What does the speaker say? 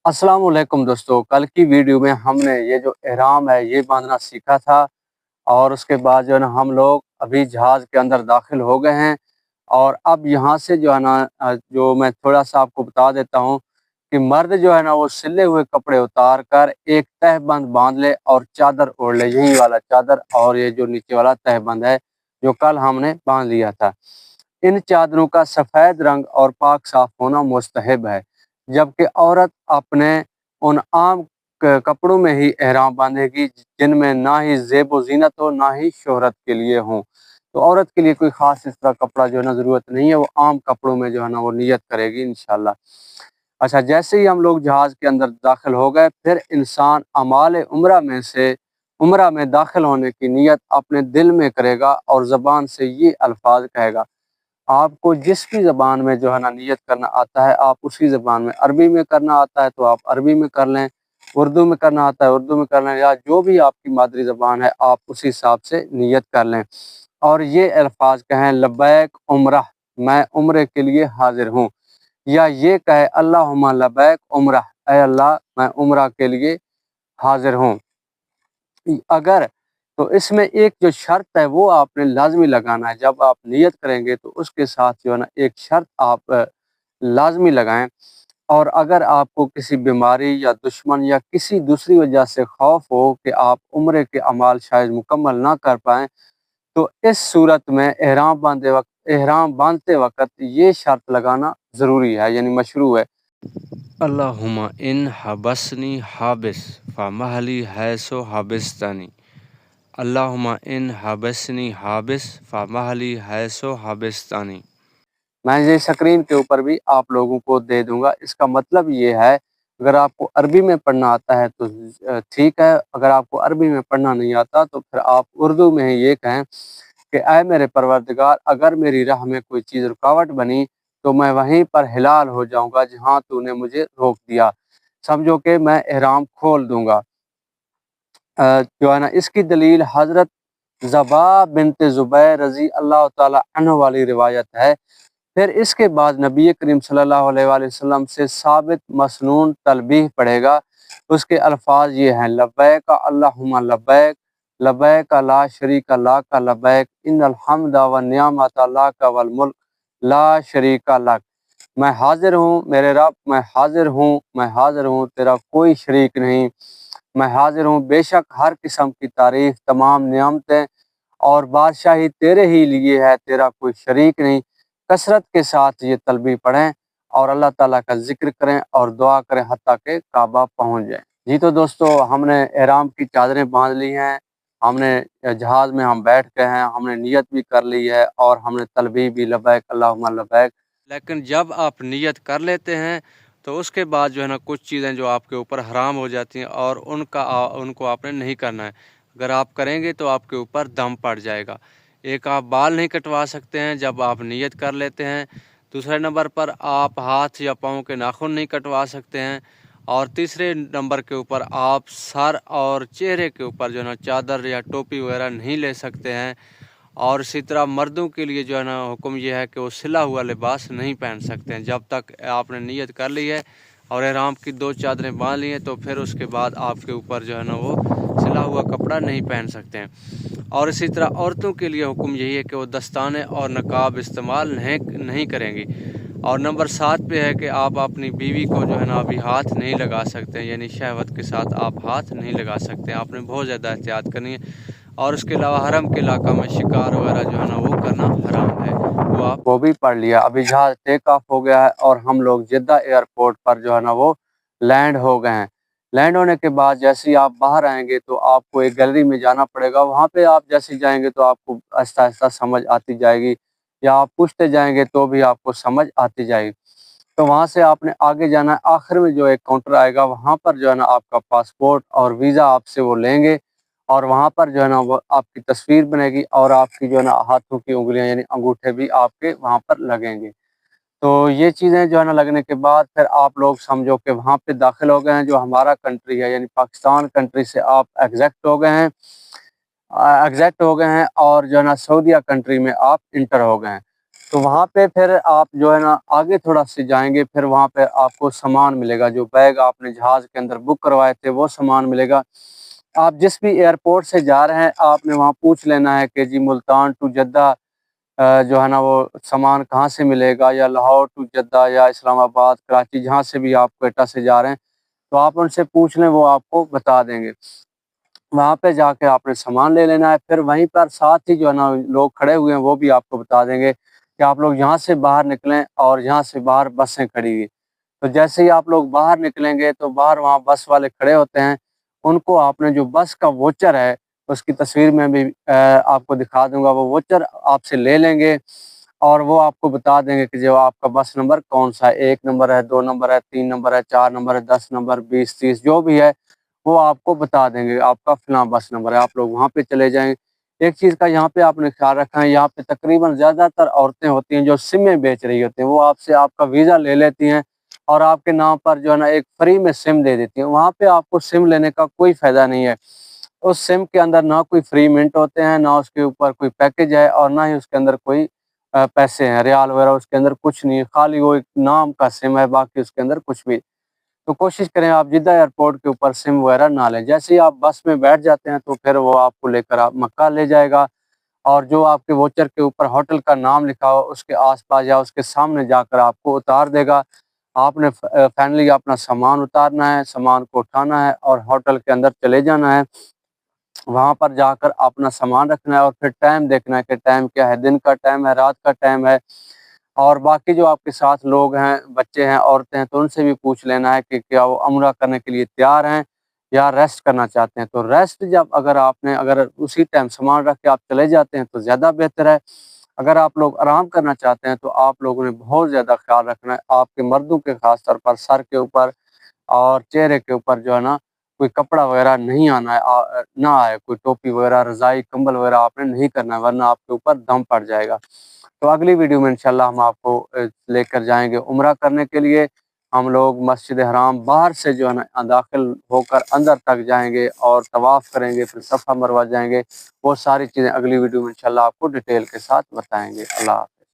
अस्सलाम वालेकुम दोस्तों। कल की वीडियो में हमने ये जो एहराम है ये बांधना सीखा था और उसके बाद जो है ना हम लोग अभी जहाज़ के अंदर दाखिल हो गए हैं। और अब यहाँ से जो है ना जो मैं थोड़ा सा आपको बता देता हूँ कि मर्द जो है ना वो सिले हुए कपड़े उतार कर एक तहबंद बांध ले और चादर ओढ़ ले, यही वाला चादर और ये जो नीचे वाला तहबंद है जो कल हमने बांध लिया था। इन चादरों का सफ़ेद रंग और पाक साफ होना मुस्तहब है, जबकि औरत अपने उन आम कपड़ों में ही एहराम बांधेगी जिनमें ना ही ज़ेब व ज़ीनत हो ना ही शोहरत के लिए हों। तो औरत के लिए कोई ख़ास इस तरह कपड़ा जो है ना ज़रूरत नहीं है, वो आम कपड़ों में जो है ना वो नियत करेगी इंशाअल्लाह। अच्छा, जैसे ही हम लोग जहाज़ के अंदर दाखिल हो गए, फिर इंसान अमाल उम्रा में दाखिल होने की नियत अपने दिल में करेगा और ज़बान से ये अल्फाज कहेगा। आपको जिस भी ज़बान में जो है ना नियत करना आता है, आप उसी ज़बान में, अरबी में करना आता है तो आप अरबी में कर लें, उर्दू में करना आता है उर्दू में कर लें, या जो भी आपकी मादरी ज़बान है आप उसी हिसाब से नियत कर लें। और ये अल्फाज कहें, लब्बैक उम्रह, मैं उम्रे के लिए हाज़िर हूँ। या ये कहे, अल्लाहुम्मा लब्बैक उम्रह, ऐ अल्लाह मैं उम्रा के लिए हाज़िर हूँ। अगर तो इसमें एक जो शर्त है वो आपने लाज़मी लगाना है। जब आप नियत करेंगे तो उसके साथ जो है ना एक शर्त आप लाज़मी लगाएँ। और अगर आपको किसी बीमारी या दुश्मन या किसी दूसरी वजह से खौफ हो कि आप उम्रे के अमाल शायद मुकम्मल ना कर पाएँ, तो इस सूरत में एहराम बांधते वक़्त ये शर्त लगाना ज़रूरी है, यानी मशरू है। अल्लाहुम्मा इन हबसनी हाबिस फ़महली हैसो हाबिस्तानी। अल्लाहुम्मा इन हबसनी हाबिस फ़महली हैसो हाबिस्तानी। मैं ये स्क्रीन के ऊपर भी आप लोगों को दे दूँगा। इसका मतलब ये है, अगर आपको अरबी में पढ़ना आता है तो ठीक है, अगर आपको अरबी में पढ़ना नहीं आता तो फिर आप उर्दू में ही ये कहें कि ऐ मेरे परवरदिगार, अगर मेरी राह में कोई चीज़ रुकावट बनी तो मैं वहीं पर हिलाल हो जाऊँगा जहाँ तूने मुझे रोक दिया। समझो कि मैं एहराम खोल दूँगा। जो है ना इसकी दलील हज़रत ज़बा बिन्त ज़ुबैर रज़ी अल्लाह ताला अन्हा वाली रिवायत है। फिर इसके बाद नबी करीम सल्लल्लाहु अलैहि वसल्लम से साबित मसनून तलबीह पढ़ेगा। उसके अल्फाज ये हैं, लब्बैक अल्लाहुम्मा लब्बैक, लब्बैक ला शरीक लक लब्बैक, इन्नल हम्दा व निअमत लक वल मुल्क ला शरीक लक। मैं हाज़िर हूँ मेरे रब, मैं हाज़िर हूँ, मैं हाज़िर हूँ, तेरा कोई शरीक नहीं। मैं हाज़िर हूँ, बेशक हर किस्म की तारीफ़, तमाम नियामतें और बादशाही तेरे ही लिए है, तेरा कोई शरीक नहीं। कसरत के साथ ये तलबी पढ़ें और अल्लाह ताला का ज़िक्र करें और दुआ करें हत्ता के काबा पहुँच जाएँ। जी तो दोस्तों, हमने एहराम की चादरें बाँध ली हैं, हमने जहाज़ में हम बैठ गए हैं, हमने नियत भी कर ली है और हमने तलबी भी लब्बैक अल्लाहुम्मा लब्बैक। लेकिन जब आप नियत कर लेते हैं तो उसके बाद जो है ना कुछ चीज़ें जो आपके ऊपर हराम हो जाती हैं और उनको आपने नहीं करना है। अगर आप करेंगे तो आपके ऊपर दम पड़ जाएगा। एक, आप बाल नहीं कटवा सकते हैं जब आप नियत कर लेते हैं। दूसरे नंबर पर आप हाथ या पाँव के नाखून नहीं कटवा सकते हैं। और तीसरे नंबर के ऊपर आप सर और चेहरे के ऊपर जो है ना चादर या टोपी वगैरह नहीं ले सकते हैं। और इसी तरह मर्दों के लिए जो है ना हुक्म यह है कि वो सिला हुआ लिबास नहीं पहन सकते हैं। जब तक आपने नियत कर ली है और एहराम की 2 चादरें बांध ली हैं तो फिर उसके बाद आपके ऊपर जो है ना वो सिला हुआ कपड़ा नहीं पहन सकते हैं। और इसी तरह औरतों के लिए हुक्म यही है कि वो दस्ताने और नकाब इस्तेमाल नहीं करेंगी। और नंबर 7 पे है कि आप अपनी बीवी को जो है ना अभी हाथ नहीं लगा सकते हैं, यानी शहवत के साथ आप हाथ नहीं लगा सकते हैं। आपने बहुत ज़्यादा एहतियात करनी है। और उसके अलावा हरम के इलाका में शिकार वगैरह जो है ना वो करना हराम है। वो आप वो भी पढ़ लिया। अभी जहाज़ टेक ऑफ हो गया है और हम लोग जिद्दा एयरपोर्ट पर जो है ना वो लैंड हो गए हैं। लैंड होने के बाद जैसे ही आप बाहर आएँगे तो आपको एक गैलरी में जाना पड़ेगा। वहाँ पे आप जैसे ही जाएँगे तो आपको आहिस्ता-आहिस्ता समझ आती जाएगी, या आप पूछते जाएँगे तो भी आपको समझ आती जाएगी। तो वहाँ से आपने आगे जाना है, आखिर में जो एक काउंटर आएगा वहाँ पर जो है ना आपका पासपोर्ट और वीज़ा आपसे वो लेंगे और वहाँ पर जो है ना वो आपकी तस्वीर बनेगी और आपकी जो है ना हाथों की उँगलियाँ यानी अंगूठे भी आपके वहाँ पर लगेंगे। तो ये चीज़ें जो है ना लगने के बाद फिर आप लोग समझो कि वहाँ पे दाखिल हो गए हैं, जो हमारा कंट्री है यानी पाकिस्तान कंट्री से आप एग्ज़ैक्ट हो गए हैं और जो है ना सऊदीया कंट्री में आप इंटर हो गए हैं। تو وہاں پہ پھر آپ جو ہے نا آگے تھوڑا سے جائیں گے، پھر وہاں پہ آپ کو سامان ملے گا، جو بیگ آپ نے جہاز کے اندر بک کروائے تھے وہ سامان ملے گا۔ آپ جس بھی ایئرپورٹ سے جا رہے ہیں آپ نے وہاں پوچھ لینا ہے کہ جی ملتان ٹو جدہ جو ہے نا وہ سامان کہاں سے ملے گا، یا لاہور ٹو جدہ یا اسلام آباد کراچی جہاں سے بھی آپ کوئٹہ سے جا رہے ہیں تو آپ ان سے پوچھ لیں، وہ آپ کو بتا دیں گے۔ وہاں پہ جا کے آپ نے سامان لے لینا ہے، پھر وہیں پر ساتھ ہی جو ہے نا لوگ کھڑے ہوئے ہیں وہ بھی آپ کو بتا دیں گے کہ آپ لوگ یہاں سے باہر نکلیں اور یہاں سے باہر بسیں کھڑی ہوئی۔ تو جیسے ہی آپ لوگ باہر نکلیں گے تو باہر وہاں بس والے کھڑے ہوتے ہیں، ان کو آپ نے جو بس کا ووچر ہے اس کی تصویر میں بھی آپ کو دکھا دوں گا، وہ ووچر آپ سے لے لیں گے اور وہ آپ کو بتا دیں گے کہ جو آپ کا بس نمبر کون سا ہے، 1 نمبر ہے، 2 نمبر ہے، 3 نمبر ہے، 4 نمبر ہے، 10 نمبر، 20 30 جو بھی ہے وہ آپ کو بتا دیں گے آپ کا فلاں بس نمبر ہے، آپ لوگ وہاں پہ چلے جائیں۔ ایک چیز کا یہاں پہ آپ نے خیال رکھنا ہے، یہاں پہ تقریباً زیادہ تر عورتیں ہوتی ہیں جو سمیں بیچ رہی ہوتی ہیں، وہ آپ سے آپ کا ویزا لے لیتی ہیں اور آپ کے نام پر جو ہے نا ایک فری میں سم دے دیتی ہیں۔ وہاں پہ آپ کو سم لینے کا کوئی فائدہ نہیں ہے، اس سم کے اندر نہ کوئی فری منٹ ہوتے ہیں، نہ اس کے اوپر کوئی پیکج ہے، اور نہ ہی اس کے اندر کوئی پیسے ہیں، ریال وغیرہ اس کے اندر کچھ نہیں ہے، خالی وہ ایک نام کا سم ہے، باقی اس کے اندر کچھ بھی۔ تو کوشش کریں آپ جدہ ایئرپورٹ کے اوپر سم وغیرہ نہ لیں۔ جیسے ہی آپ بس میں بیٹھ جاتے ہیں تو پھر وہ آپ کو لے کر آپ مکہ لے جائے گا، اور جو آپ کے ووچر کے اوپر ہوٹل کا نام لکھا ہو اس کے آس پاس یا اس کے سامنے جا کر آپ کو اتار دے گا۔ آپ نے فائنلی اپنا سامان اتارنا ہے، سامان کو اٹھانا ہے اور ہوٹل کے اندر چلے جانا ہے، وہاں پر جا کر اپنا سامان رکھنا ہے اور پھر ٹائم دیکھنا ہے کہ ٹائم کیا ہے، دن کا ٹائم ہے، رات کا ٹائم ہے، اور باقی جو آپ کے ساتھ لوگ ہیں، بچے ہیں، عورتیں ہیں، تو ان سے بھی پوچھ لینا ہے کہ کیا وہ عمرہ کرنے کے لیے تیار ہیں یا ریسٹ کرنا چاہتے ہیں۔ تو ریسٹ جب اگر اسی ٹائم سامان رکھ کے آپ چلے جاتے ہیں تو زیادہ بہتر ہے۔ اگر آپ لوگ آرام کرنا چاہتے ہیں تو آپ لوگوں نے بہت زیادہ خیال رکھنا ہے، آپ کے مردوں کے خاص طور پر سر کے اوپر اور چہرے کے اوپر جو ہے نا کوئی کپڑا وغیرہ نہیں آنا ہے، نہ آئے، کوئی ٹوپی وغیرہ، رضائی، کمبل وغیرہ آپ نے نہیں کرنا ہے، ورنہ آپ کے اوپر دم پڑ جائے گا۔ تو اگلی ویڈیو میں انشاءاللہ ہم آپ کو لے کر جائیں گے عمرہ کرنے کے لیے۔ ہم لوگ مسجد حرام باہر سے جو ہے نا داخل ہو کر اندر تک جائیں گے اور طواف کریں گے، پھر صفا مروہ جائیں گے، وہ ساری چیزیں اگلی ویڈیو میں انشاءاللہ آپ کو ڈیٹیل کے ساتھ بتائیں گے۔ اللہ حافظ۔